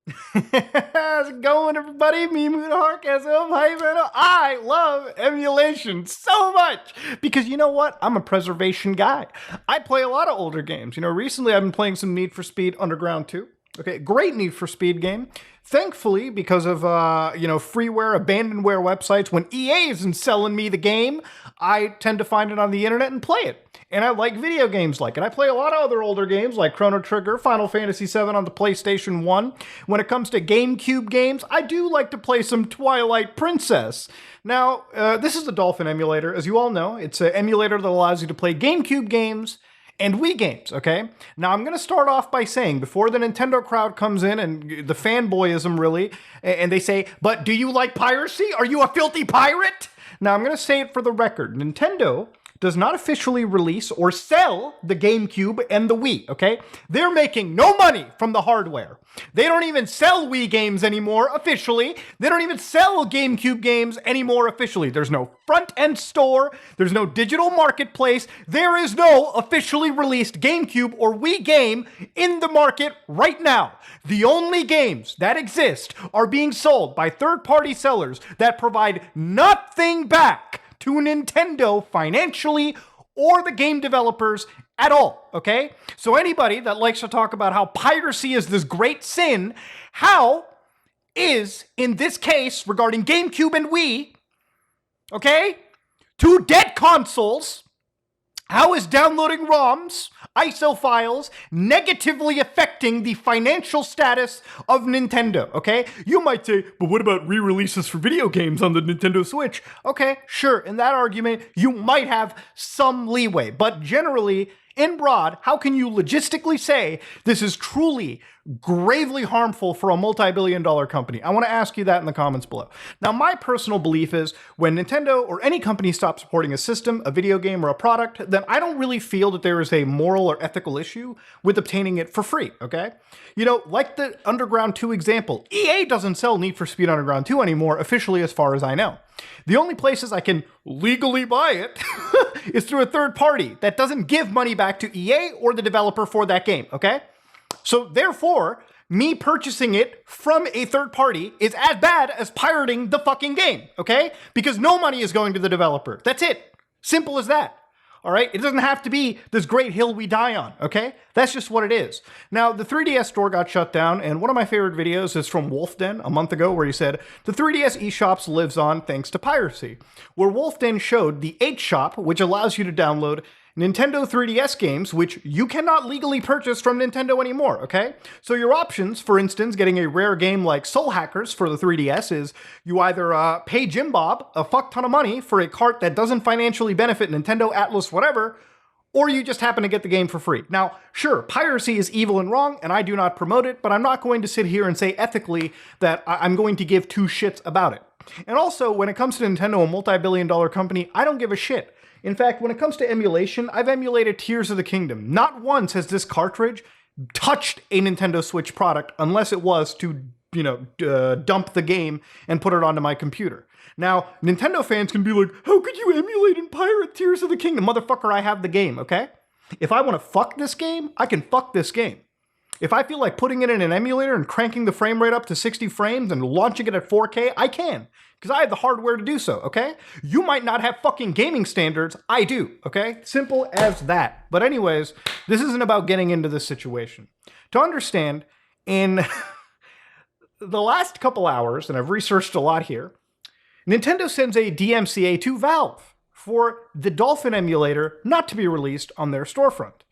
How's it going, everybody? Me, Moon Hark, SM, I love emulation so much because you know what? I'm a preservation guy. I play a lot of older games. Recently I've been playing some Need for Speed Underground 2. Okay, great Need for Speed game. Thankfully, because of freeware, abandonware websites, when EA isn't selling me the game, I tend to find it on the internet and play it. And I like video games like it. I play a lot of other older games like Chrono Trigger, Final Fantasy VII on the PlayStation 1. When it comes to GameCube games, I do like to play some Twilight Princess. Now, this is the Dolphin emulator. As you all know, it's an emulator that allows you to play GameCube games and Wii games, okay? Now, I'm going to start off by saying, before the Nintendo crowd comes in and the fanboyism really, and they say, but do you like piracy? Are you a filthy pirate? Now, I'm going to say it for the record. Nintendo does not officially release or sell the GameCube and the Wii, okay? They're making no money from the hardware. They don't even sell Wii games anymore officially. They don't even sell GameCube games anymore officially. There's no front-end store. There's no digital marketplace. There is no officially released GameCube or Wii game in the market right now. The only games that exist are being sold by third-party sellers that provide nothing back to Nintendo financially or the game developers at all, okay? So anybody that likes to talk about how piracy is this great sin, how is, in this case, regarding GameCube and Wii, okay, two dead consoles, how is downloading ROMs, ISO files, negatively affecting the financial status of Nintendo, okay? You might say, but what about re-releases for video games on the Nintendo Switch? Okay, sure, in that argument, you might have some leeway, but generally, in broad, how can you logistically say this is truly gravely harmful for a multi-billion-dollar company? I want to ask you that in the comments below. Now, my personal belief is when Nintendo or any company stops supporting a system, a video game, or a product, then I don't really feel that there is a moral or ethical issue with obtaining it for free, okay? Like the Underground 2 example, EA doesn't sell Need for Speed Underground 2 anymore, officially as far as I know. The only places I can legally buy it is through a third party that doesn't give money back to EA or the developer for that game, okay? So therefore, me purchasing it from a third party is as bad as pirating the fucking game, okay? Because no money is going to the developer. That's it. Simple as that. All right? It doesn't have to be this great hill we die on, okay? That's just what it is. Now, the 3DS store got shut down, and one of my favorite videos is from Wolfden a month ago where he said, the 3DS eShops lives on thanks to piracy, where Wolfden showed the 8-shop, which allows you to download Nintendo 3DS games, which you cannot legally purchase from Nintendo anymore, okay? So your options, for instance, getting a rare game like Soul Hackers for the 3DS is you either pay Jim Bob a fuck ton of money for a cart that doesn't financially benefit Nintendo, Atlas, whatever, or you just happen to get the game for free. Now, sure, piracy is evil and wrong, and I do not promote it, but I'm not going to sit here and say ethically that I'm going to give two shits about it. And also, when it comes to Nintendo, a multi-billion-dollar company, I don't give a shit. In fact, when it comes to emulation, I've emulated Tears of the Kingdom. Not once has this cartridge touched a Nintendo Switch product unless it was to, dump the game and put it onto my computer. Now, Nintendo fans can be like, how could you emulate and pirate Tears of the Kingdom? Motherfucker, I have the game, okay? If I want to fuck this game, I can fuck this game. If I feel like putting it in an emulator and cranking the frame rate up to 60 frames and launching it at 4K, I can. Because I have the hardware to do so, okay? You might not have fucking gaming standards. I do, okay? Simple as that. But anyways, this isn't about getting into this situation. To understand, in the last couple hours, and I've researched a lot here, Nintendo sends a DMCA to Valve for the Dolphin emulator not to be released on their storefront.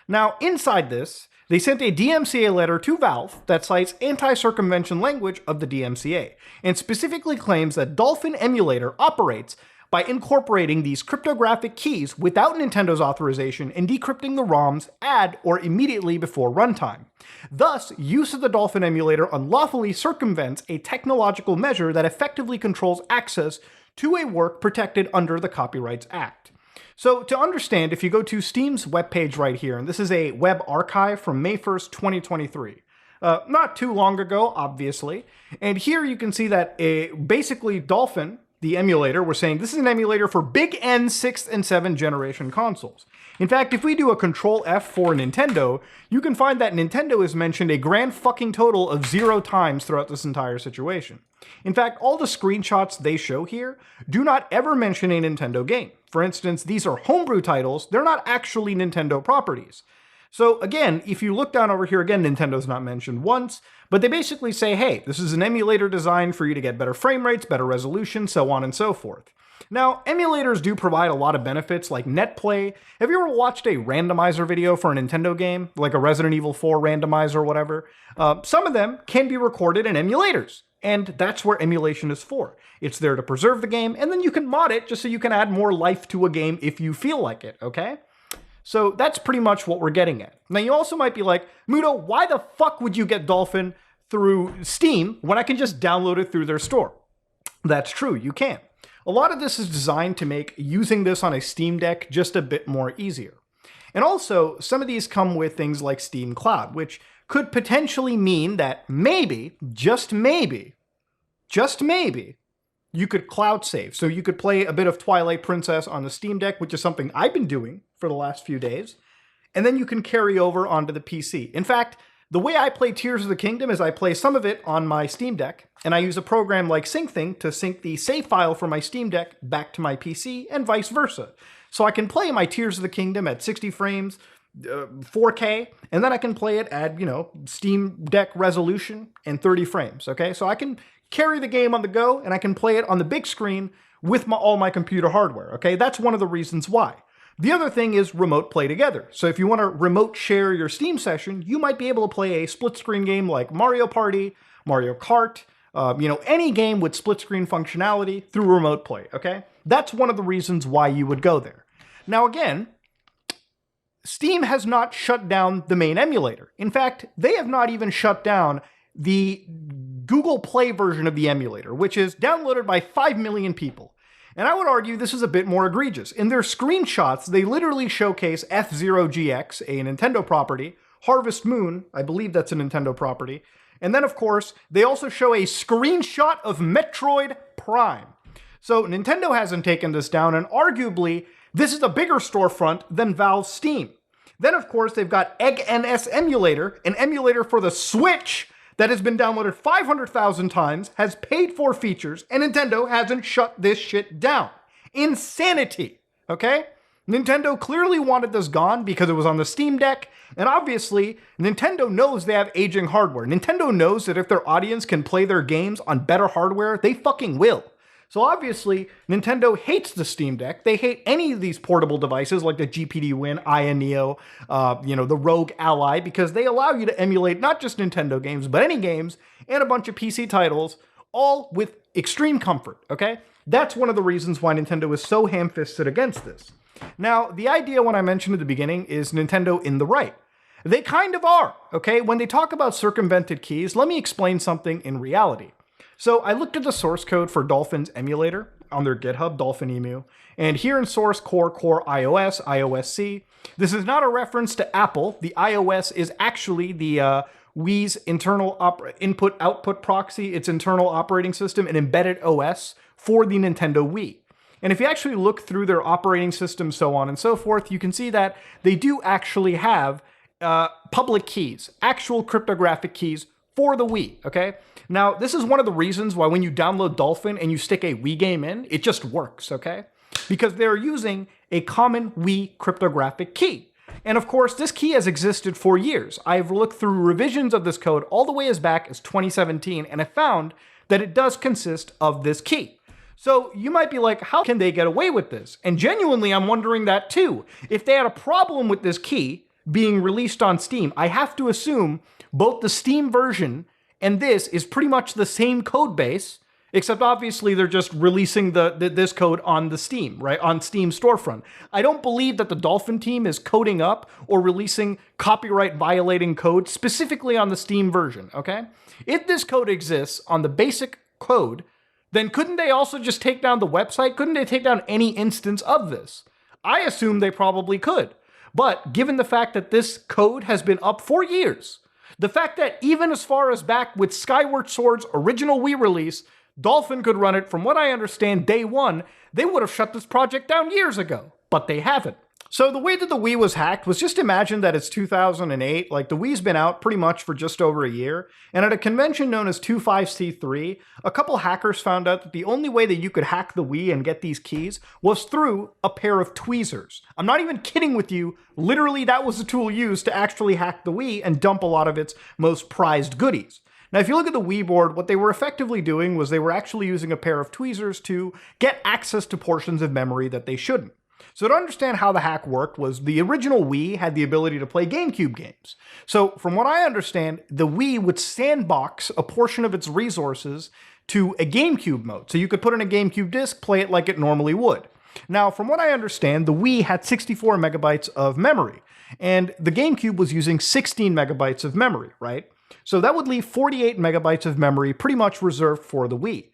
Now, inside this, they sent a DMCA letter to Valve that cites anti-circumvention language of the DMCA, and specifically claims that Dolphin emulator operates by incorporating these cryptographic keys without Nintendo's authorization and decrypting the ROMs at or immediately before runtime. Thus, use of the Dolphin emulator unlawfully circumvents a technological measure that effectively controls access to a work protected under the Copyrights Act. So to understand, if you go to Steam's webpage right here, and this is a web archive from May 1st, 2023, not too long ago, obviously, and here you can see that basically Dolphin the emulator, we're saying this is an emulator for big N 6th and 7th generation consoles. In fact, if we do a Control F for Nintendo, you can find that Nintendo is mentioned a grand fucking total of 0 times throughout this entire situation. In fact, all the screenshots they show here do not ever mention a Nintendo game. For instance, these are homebrew titles, they're not actually Nintendo properties. So again, if you look down over here, again, Nintendo's not mentioned once, but they basically say, hey, this is an emulator designed for you to get better frame rates, better resolution, so on and so forth. Now, emulators do provide a lot of benefits like net play. Have you ever watched a randomizer video for a Nintendo game, like a Resident Evil 4 randomizer or whatever? Some of them can be recorded in emulators, and that's where emulation is for. It's there to preserve the game, and then you can mod it just so you can add more life to a game if you feel like it, okay? So that's pretty much what we're getting at. Now, you also might be like, Muto, why the fuck would you get Dolphin through Steam when I can just download it through their store? That's true, you can. A lot of this is designed to make using this on a Steam Deck just a bit more easier. And also, some of these come with things like Steam Cloud, which could potentially mean that maybe, just maybe, you could cloud save. So you could play a bit of Twilight Princess on the Steam Deck, which is something I've been doing for the last few days. And then you can carry over onto the PC. In fact, the way I play Tears of the Kingdom is I play some of it on my Steam Deck, and I use a program like SyncThing to sync the save file from my Steam Deck back to my PC, and vice versa. So I can play my Tears of the Kingdom at 60 frames, 4K, and then I can play it at, Steam Deck resolution and 30 frames, okay? So I can carry the game on the go, and I can play it on the big screen with all my computer hardware, okay? That's one of the reasons why. The other thing is remote play together. So if you want to remote share your Steam session, you might be able to play a split screen game like Mario Party, Mario Kart, any game with split screen functionality through remote play, okay? That's one of the reasons why you would go there. Now again, Steam has not shut down the main emulator. In fact, they have not even shut down the Google Play version of the emulator, which is downloaded by 5 million people. And I would argue this is a bit more egregious. In their screenshots, they literally showcase F-Zero GX, a Nintendo property, Harvest Moon, I believe that's a Nintendo property, and then of course, they also show a screenshot of Metroid Prime. So Nintendo hasn't taken this down, and arguably, this is a bigger storefront than Valve's Steam. Then of course, they've got Egg NS Emulator, an emulator for the Switch, that has been downloaded 500,000 times, has paid for features, and Nintendo hasn't shut this shit down. Insanity, okay? Nintendo clearly wanted this gone because it was on the Steam Deck, and obviously, Nintendo knows they have aging hardware. Nintendo knows that if their audience can play their games on better hardware, they fucking will. So obviously, Nintendo hates the Steam Deck. They hate any of these portable devices like the GPD Win, Aya Neo, the Rogue Ally, because they allow you to emulate not just Nintendo games, but any games and a bunch of PC titles, all with extreme comfort, okay? That's one of the reasons why Nintendo is so ham-fisted against this. Now, the idea when I mentioned at the beginning is Nintendo in the right. They kind of are, okay? When they talk about circumvented keys, let me explain something in reality. So I looked at the source code for Dolphin's emulator on their GitHub, Dolphin Emu, and here in source core iOS, iOS-C, this is not a reference to Apple. The iOS is actually the Wii's internal input-output proxy, its internal operating system, an embedded OS for the Nintendo Wii. And if you actually look through their operating system, so on and so forth, you can see that they do actually have public keys, actual cryptographic keys for the Wii, okay? Now, this is one of the reasons why when you download Dolphin and you stick a Wii game in, it just works, okay? Because they're using a common Wii cryptographic key. And of course, this key has existed for years. I've looked through revisions of this code all the way as back as 2017, and I found that it does consist of this key. So you might be like, how can they get away with this? And genuinely, I'm wondering that too. If they had a problem with this key being released on Steam, I have to assume both the Steam version and this is pretty much the same code base, except obviously they're just releasing this code on the Steam, right? On Steam storefront. I don't believe that the Dolphin team is coding up or releasing copyright violating code specifically on the Steam version, okay? If this code exists on the basic code, then couldn't they also just take down the website? Couldn't they take down any instance of this? I assume they probably could. But given the fact that this code has been up for years, the fact that even as far as back with Skyward Sword's original Wii release, Dolphin could run it, from what I understand, day one. They would have shut this project down years ago, but they haven't. So the way that the Wii was hacked was, just imagine that it's 2008, like the Wii's been out pretty much for just over a year, and at a convention known as 25C3, a couple hackers found out that the only way that you could hack the Wii and get these keys was through a pair of tweezers. I'm not even kidding with you, literally that was the tool used to actually hack the Wii and dump a lot of its most prized goodies. Now, if you look at the Wii board, what they were effectively doing was they were actually using a pair of tweezers to get access to portions of memory that they shouldn't. So to understand how the hack worked was, the original Wii had the ability to play GameCube games. So from what I understand, the Wii would sandbox a portion of its resources to a GameCube mode. So you could put in a GameCube disc, play it like it normally would. Now, from what I understand, the Wii had 64 megabytes of memory, and the GameCube was using 16 megabytes of memory, right? So that would leave 48 megabytes of memory pretty much reserved for the Wii.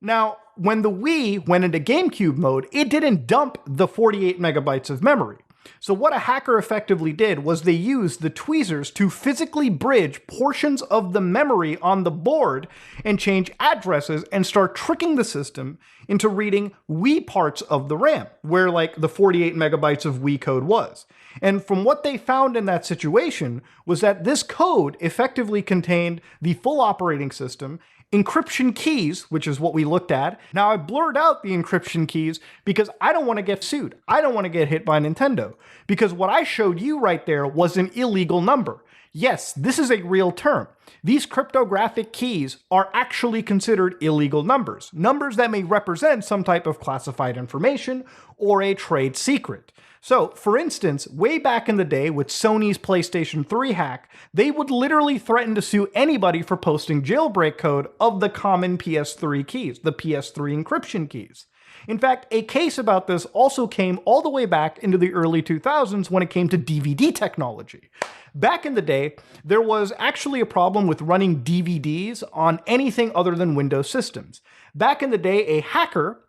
Now, when the Wii went into GameCube mode, it didn't dump the 48 megabytes of memory. So what a hacker effectively did was they used the tweezers to physically bridge portions of the memory on the board and change addresses and start tricking the system into reading Wii parts of the RAM, where like the 48 megabytes of Wii code was. And from what they found in that situation was that this code effectively contained the full operating system, encryption keys, which is what we looked at. Now, I blurred out the encryption keys because I don't want to get sued. I don't want to get hit by Nintendo, because what I showed you right there was an illegal number. Yes, this is a real term. These cryptographic keys are actually considered illegal numbers, numbers that may represent some type of classified information or a trade secret. So, for instance, way back in the day with Sony's PlayStation 3 hack, they would literally threaten to sue anybody for posting jailbreak code of the common PS3 keys, the PS3 encryption keys. In fact, a case about this also came all the way back into the early 2000s when it came to DVD technology. Back in the day, there was actually a problem with running DVDs on anything other than Windows systems. Back in the day, a hacker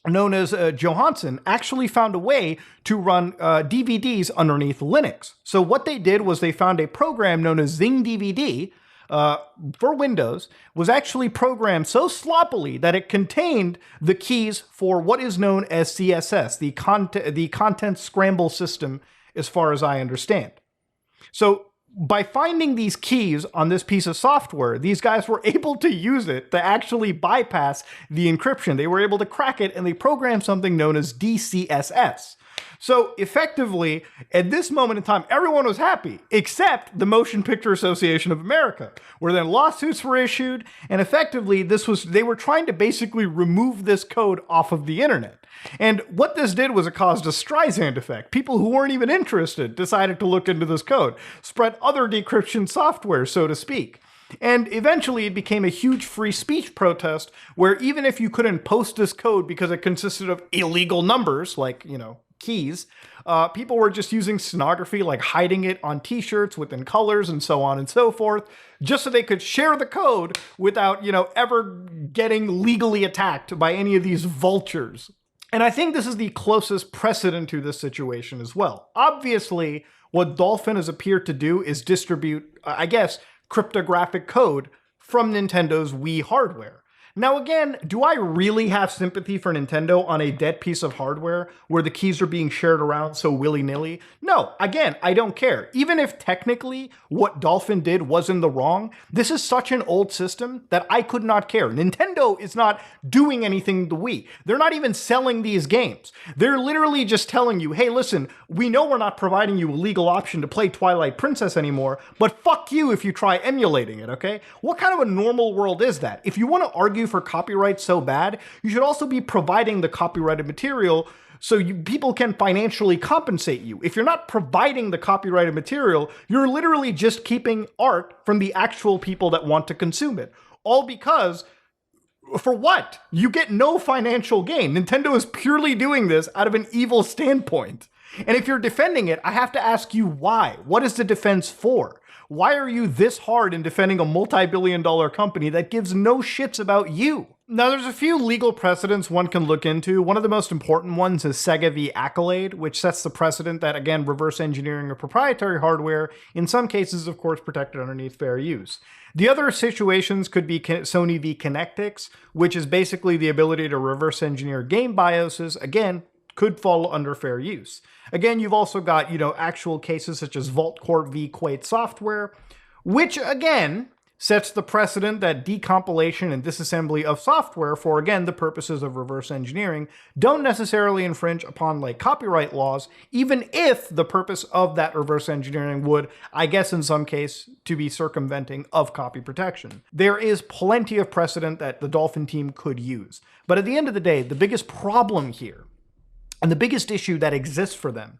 known as Johansson actually found a way to run DVDs underneath Linux. So what they did was they found a program known as Zing DVD for Windows, was actually programmed so sloppily that it contained the keys for what is known as CSS, the content scramble system, as far as I understand. So by finding these keys on this piece of software, these guys were able to use it to actually bypass the encryption. They were able to crack it, and they programmed something known as DCSS. So effectively, at this moment in time, everyone was happy, except the Motion Picture Association of America, where then lawsuits were issued, and effectively they were trying to basically remove this code off of the internet. And what this did was it caused a Streisand effect. People who weren't even interested decided to look into this code, spread other decryption software, so to speak. And eventually it became a huge free speech protest where even if you couldn't post this code because it consisted of illegal numbers, like, keys, people were just using stenography, like hiding it on t-shirts within colors and so on and so forth, just so they could share the code without, ever getting legally attacked by any of these vultures. And I think this is the closest precedent to this situation as well. Obviously, what Dolphin has appeared to do is distribute, cryptographic code from Nintendo's Wii hardware. Now again, do I really have sympathy for Nintendo on a dead piece of hardware where the keys are being shared around so willy-nilly? No, again, I don't care. Even if technically what Dolphin did was in the wrong, this is such an old system that I could not care. Nintendo is not doing anything to Wii. They're not even selling these games. They're literally just telling you, hey, listen, we know we're not providing you a legal option to play Twilight Princess anymore, but fuck you if you try emulating it, okay? What kind of a normal world is that? If you want to argue for copyright so bad, you should also be providing the copyrighted material so people can financially compensate you. If you're not providing the copyrighted material, you're literally just keeping art from the actual people that want to consume it. All because, for what? You get no financial gain. Nintendo is purely doing this out of an evil standpoint. And if you're defending it, I have to ask you why. What is the defense for? Why are you this hard in defending a multi-billion-dollar company that gives no shits about you? Now, there's a few legal precedents one can look into. One of the most important ones is Sega v. Accolade, which sets the precedent that, again, reverse engineering of proprietary hardware, in some cases, of course, protected underneath fair use. The other situations could be Sony v. Connectix, which is basically the ability to reverse engineer game BIOSes, again, could fall under fair use. Again, you've also got, actual cases such as Vault Corp v. Quate Software, which, again, sets the precedent that decompilation and disassembly of software for, again, the purposes of reverse engineering don't necessarily infringe upon, copyright laws, even if the purpose of that reverse engineering would, I guess in some case, to be circumventing of copy protection. There is plenty of precedent that the Dolphin team could use. But at the end of the day, the biggest problem here, and the biggest issue that exists for them,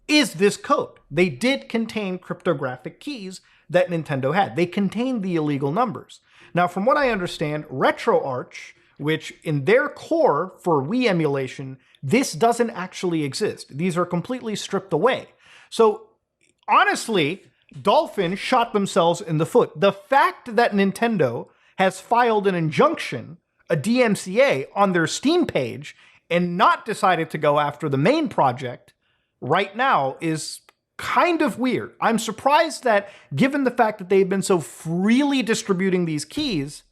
is this code. They did contain cryptographic keys that Nintendo had. They contained the illegal numbers. Now, from what I understand, RetroArch, which in their core for Wii emulation, this doesn't actually exist. These are completely stripped away. So, honestly, Dolphin shot themselves in the foot. The fact that Nintendo has filed an injunction, a DMCA, on their Steam page and not decided to go after the main project right now is kind of weird. I'm surprised that, given the fact that they've been so freely distributing these keys,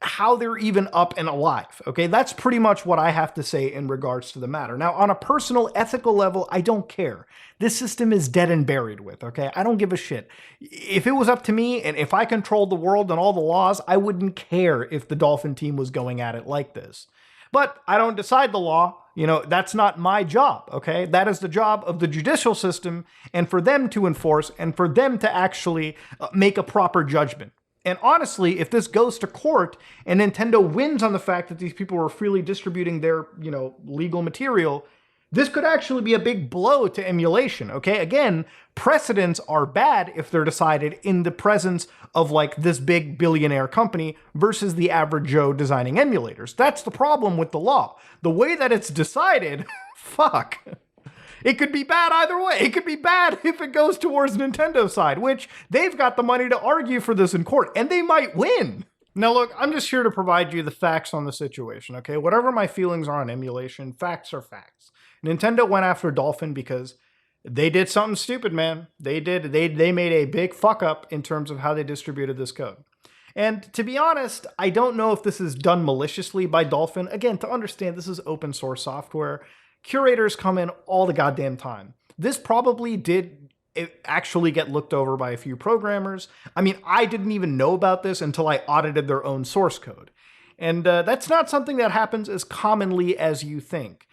how they're even up and alive. Okay, that's pretty much what I have to say in regards to the matter. Now, on a personal, ethical level, I don't care. This system is dead and buried with, okay? I don't give a shit. If it was up to me and if I controlled the world and all the laws, I wouldn't care if the Dolphin team was going at it like this. But I don't decide the law. That's not my job, okay? That is the job of the judicial system, and for them to enforce and for them to actually make a proper judgment. And honestly, if this goes to court and Nintendo wins on the fact that these people were freely distributing their, legal material, this could actually be a big blow to emulation, okay? Again, precedents are bad if they're decided in the presence of, this big billionaire company versus the average Joe designing emulators. That's the problem with the law. The way that it's decided, fuck. It could be bad either way. It could be bad if it goes towards Nintendo's side, which they've got the money to argue for this in court, and they might win. Now look, I'm just here to provide you the facts on the situation, okay? Whatever my feelings are on emulation, facts are facts. Nintendo went after Dolphin because they did something stupid, man. They made a big fuck up in terms of how they distributed this code. And to be honest, I don't know if this is done maliciously by Dolphin. Again, to understand, this is open source software. Curators come in all the goddamn time. This probably did actually get looked over by a few programmers. I mean, I didn't even know about this until I audited their own source code. And that's not something that happens as commonly as you think.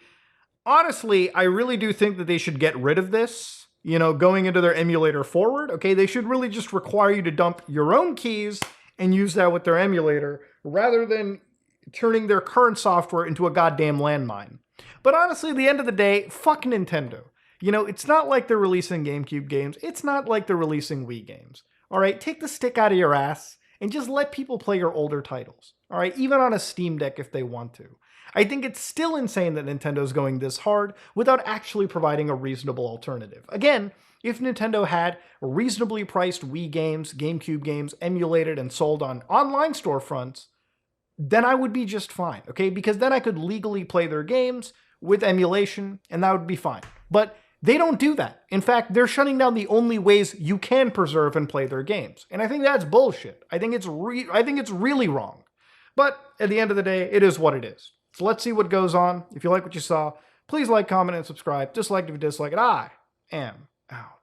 Honestly, I really do think that they should get rid of this, going into their emulator forward. Okay, they should really just require you to dump your own keys and use that with their emulator rather than turning their current software into a goddamn landmine. But honestly, at the end of the day, fuck Nintendo. It's not like they're releasing GameCube games. It's not like they're releasing Wii games. All right, take the stick out of your ass and just let people play your older titles. All right, even on a Steam Deck if they want to. I think it's still insane that Nintendo's going this hard without actually providing a reasonable alternative. Again, if Nintendo had reasonably priced Wii games, GameCube games, emulated and sold on online storefronts, then I would be just fine, okay? Because then I could legally play their games with emulation, and that would be fine. But they don't do that. In fact, they're shutting down the only ways you can preserve and play their games. And I think that's bullshit. I think it's really wrong. But at the end of the day, it is what it is. So let's see what goes on. If you like what you saw, please like, comment, and subscribe. Dislike if you dislike it. I am out.